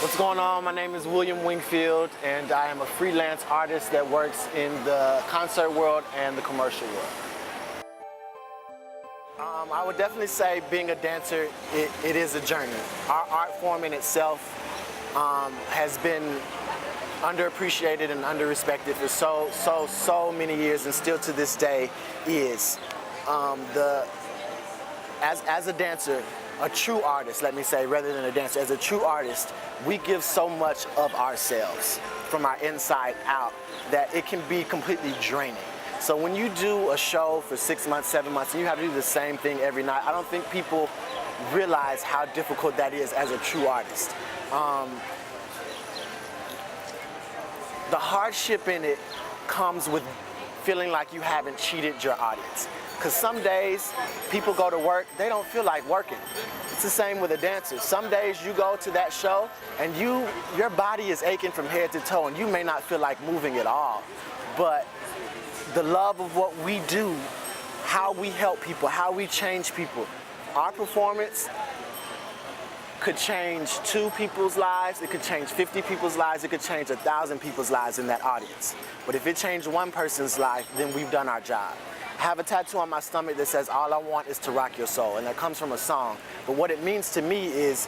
What's going on? My name is William Wingfield, and I am a freelance artist that works in the concert world and the commercial world. I would definitely say being a dancer, it is a journey. Our art form in itself has been underappreciated and underrespected for so many years, and still to this day is. As a dancer, a true artist, let me say, rather than a dancer, as a true artist, we give so much of ourselves from our inside out that it can be completely draining. So when you do a show for 6 months, 7 months, and you have to do the same thing every night, I don't think people realize how difficult that is as a true artist. The hardship in it comes with feeling like you haven't cheated your audience. Because some days people go to work, they don't feel like working. It's the same with a dancer. Some days you go to that show and your body is aching from head to toe and you may not feel like moving at all. But the love of what we do, how we help people, how we change people, our performance could change 2 people's lives, it could change 50 people's lives, it could change 1,000 people's lives in that audience. But if it changed one person's life, then we've done our job. I have a tattoo on my stomach that says, "All I want is to rock your soul," and that comes from a song. But what it means to me is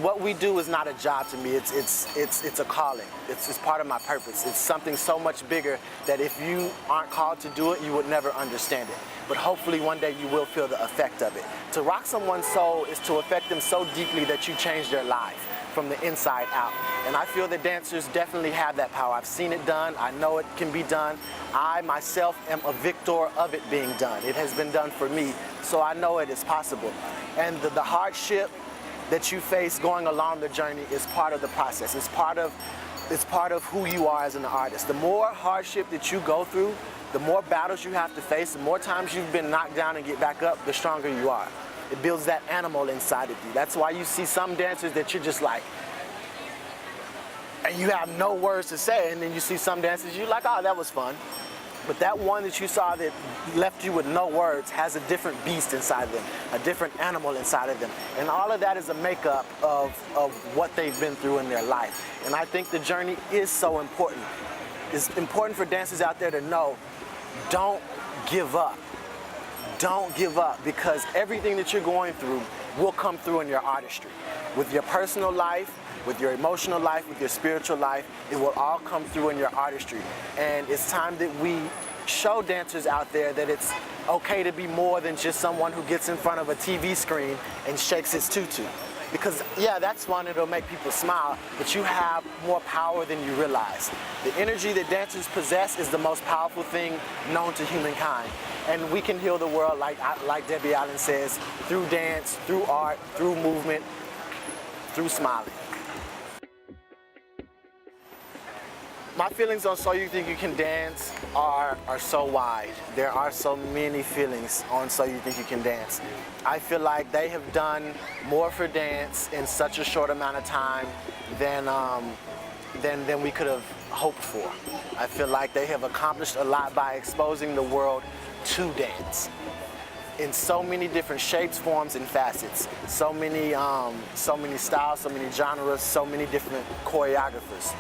what we do is not a job to me. It's a calling. It's part of my purpose. It's something so much bigger that if you aren't called to do it, you would never understand it. But hopefully one day you will feel the effect of it. To rock someone's soul is to affect them so deeply that you change their life from the inside out. And I feel that dancers definitely have that power. I've seen it done. I know it can be done. I myself am a victor of it being done. It has been done for me, so I know it is possible. And the hardship that you face going along the journey is part of the process. It's part of who you are as an artist. The more hardship that you go through, the more battles you have to face, the more times you've been knocked down and get back up, the stronger you are. It builds that animal inside of you. That's why you see some dancers that you're just like, and you have no words to say, and then you see some dancers you're like, oh, that was fun. But that one that you saw that left you with no words has a different beast inside of them, a different animal inside of them. And all of that is a makeup of what they've been through in their life. And I think the journey is so important. It's important for dancers out there to know, don't give up. Don't give up, because everything that you're going through will come through in your artistry. With your personal life, with your emotional life, with your spiritual life, it will all come through in your artistry. And it's time that we show dancers out there that it's okay to be more than just someone who gets in front of a TV screen and shakes his tutu. Because yeah, that's fun, it'll make people smile, but you have more power than you realize. The energy that dancers possess is the most powerful thing known to humankind. And we can heal the world, like Debbie Allen says, through dance, through art, through movement, through smiling. My feelings on So You Think You Can Dance are so wide. There are so many feelings on So You Think You Can Dance. I feel like they have done more for dance in such a short amount of time than we could have hoped for. I feel like they have accomplished a lot by exposing the world to dance in so many different shapes, forms, and facets. So many styles, so many genres, so many different choreographers.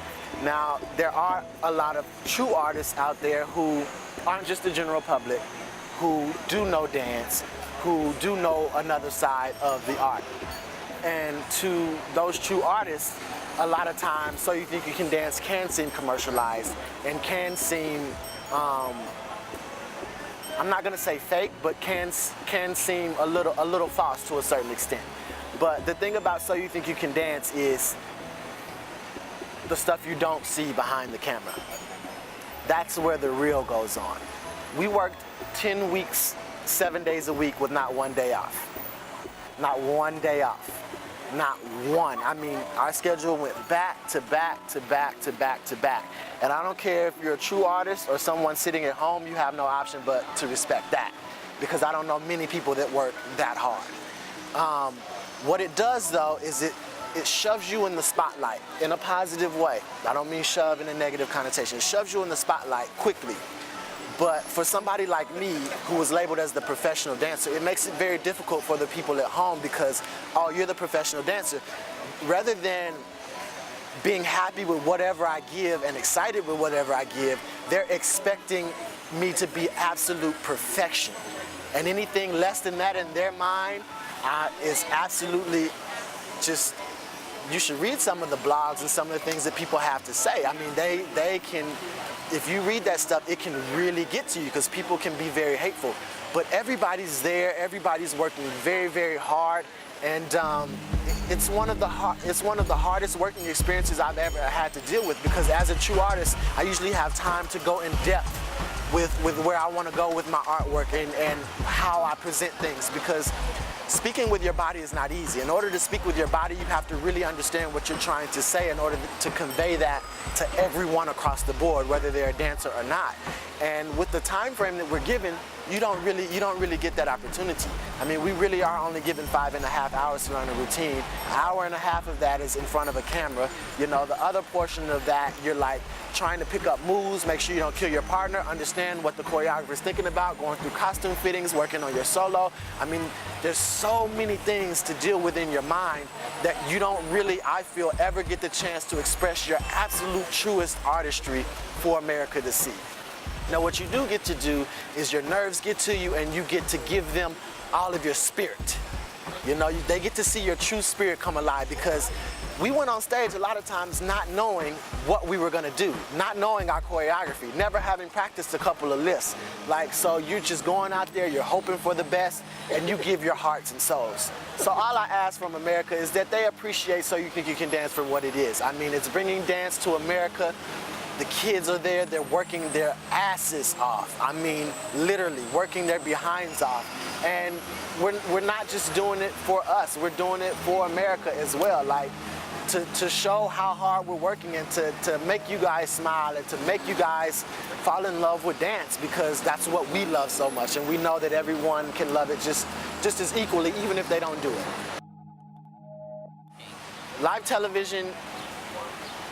Now, there are a lot of true artists out there who aren't just the general public, who do know dance, who do know another side of the art. And to those true artists, a lot of times So You Think You Can Dance can seem commercialized and can seem, I'm not gonna say fake, but can seem a little false to a certain extent. But the thing about So You Think You Can Dance is the stuff you don't see behind the camera. That's where the real goes on. We worked 10 weeks, 7 days a week with not one day off. Not one day off. Not one. I mean, our schedule went back to back to back to back to back. And I don't care if you're a true artist or someone sitting at home, you have no option but to respect that. Because I don't know many people that work that hard. What it does though is it shoves you in the spotlight in a positive way. I don't mean shove in a negative connotation. It shoves you in the spotlight quickly. But for somebody like me, who was labeled as the professional dancer, it makes it very difficult for the people at home because, oh, you're the professional dancer. Rather than being happy with whatever I give and excited with whatever I give, they're expecting me to be absolute perfection. And anything less than that in their mind is absolutely just, you should read some of the blogs and some of the things that people have to say. I mean, they can, if you read that stuff, it can really get to you because people can be very hateful. But everybody's there, everybody's working very, very hard, and it's one of the hardest working experiences I've ever had to deal with, because as a true artist, I usually have time to go in depth with where I want to go with my artwork and how I present things, because speaking with your body is not easy. In order to speak with your body, you have to really understand what you're trying to say in order to convey that to everyone across the board, whether they're a dancer or not. And with the time frame that we're given, you don't really get that opportunity. I mean, we really are only given 5.5 hours to learn a routine. An hour and a half of that is in front of a camera. You know, the other portion of that, you're like trying to pick up moves, make sure you don't kill your partner, understand what the choreographer is thinking about, going through costume fittings, working on your solo. I mean, there's so many things to deal with in your mind that you don't really, I feel, ever get the chance to express your absolute truest artistry for America to see. Now, what you do get to do is your nerves get to you and you get to give them all of your spirit. You know, they get to see your true spirit come alive, because we went on stage a lot of times not knowing what we were gonna do, not knowing our choreography, never having practiced a couple of lists. Like, so you're just going out there, you're hoping for the best, and you give your hearts and souls. So all I ask from America is that they appreciate So You Think You Can Dance for what it is. I mean, it's bringing dance to America. The kids are there, they're working their asses off. I mean, literally working their behinds off. And we're not just doing it for us, we're doing it for America as well. Like, to show how hard we're working and to make you guys smile and to make you guys fall in love with dance, because that's what we love so much. And we know that everyone can love it just as equally, even if they don't do it. Live television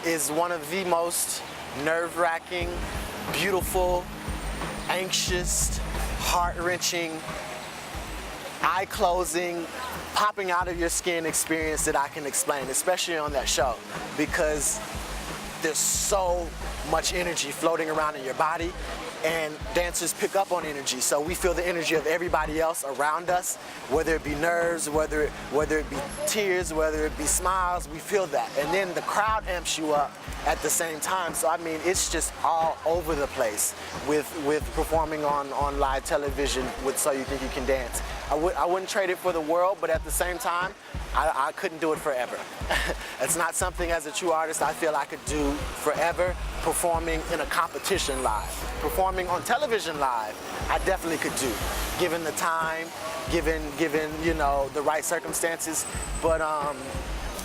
is one of the most nerve-wracking, beautiful, anxious, heart-wrenching, eye-closing, popping out of your skin experience that I can explain, especially on that show, because there's so much energy floating around in your body, and dancers pick up on energy, so we feel the energy of everybody else around us, whether it be nerves, whether it be tears, whether it be smiles, we feel that. And then the crowd amps you up at the same time. So I mean, it's just all over the place with performing on live television with So You Think You Can Dance. I wouldn't trade it for the world, but at the same time, I couldn't do it forever. It's not something as a true artist I feel I could do forever, performing in a competition live. Performing on television live, I definitely could do, given the time, given you know, the right circumstances, but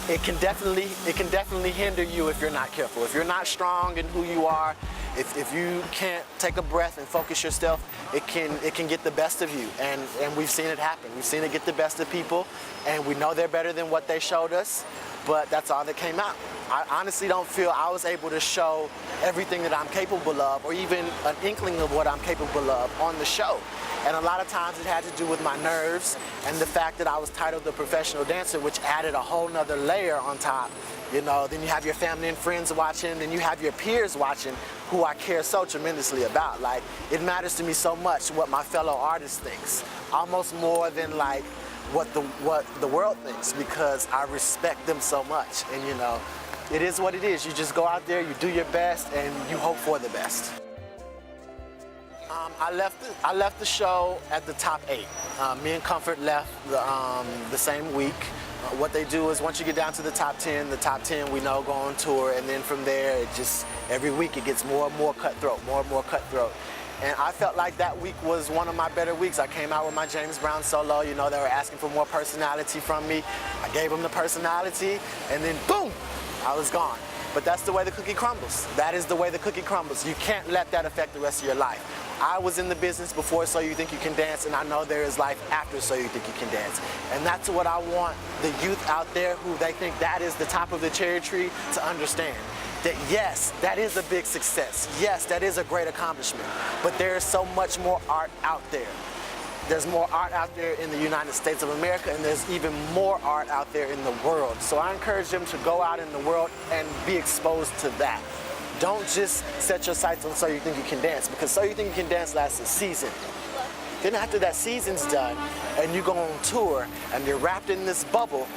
it can definitely hinder you if you're not careful. If you're not strong in who you are, if you can't take a breath and focus yourself, it can get the best of you. And we've seen it happen. We've seen it get the best of people, and we know they're better than what they showed us, but that's all that came out. I honestly don't feel I was able to show everything that I'm capable of, or even an inkling of what I'm capable of on the show. And a lot of times it had to do with my nerves and the fact that I was titled the professional dancer, which added a whole nother layer on top. You know, then you have your family and friends watching, then you have your peers watching, who I care so tremendously about. Like, it matters to me so much what my fellow artist thinks, almost more than like what the world thinks, because I respect them so much. And you know, it is what it is. You just go out there, you do your best, and you hope for the best. I left the show at the top 8. Me and Comfort left the same week. What they do is once you get down to the top 10 we know go on tour, and then from there it just, every week it gets more and more cutthroat, more and more cutthroat. And I felt like that week was one of my better weeks. I came out with my James Brown solo, you know, they were asking for more personality from me. I gave them the personality, and then boom, I was gone. But that's the way the cookie crumbles. That is the way the cookie crumbles. You can't let that affect the rest of your life. I was in the business before So You Think You Can Dance, and I know there is life after So You Think You Can Dance. And that's what I want the youth out there who they think that is the top of the cherry tree to understand. That yes, that is a big success. Yes, that is a great accomplishment. But there is so much more art out there. There's more art out there in the United States of America, and there's even more art out there in the world. So I encourage them to go out in the world and be exposed to that. Don't just set your sights on So You Think You Can Dance, because So You Think You Can Dance lasts a season. Then after that season's done, and you go on tour, and you're wrapped in this bubble,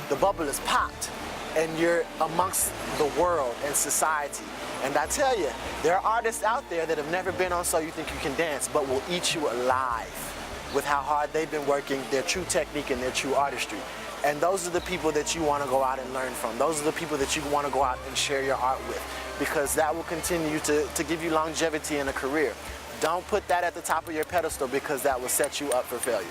the bubble is popped, and you're amongst the world and society. And I tell you, there are artists out there that have never been on So You Think You Can Dance, but will eat you alive with how hard they've been working, their true technique and their true artistry. And those are the people that you want to go out and learn from. Those are the people that you want to go out and share your art with, because that will continue to give you longevity in a career. Don't put that at the top of your pedestal, because that will set you up for failure.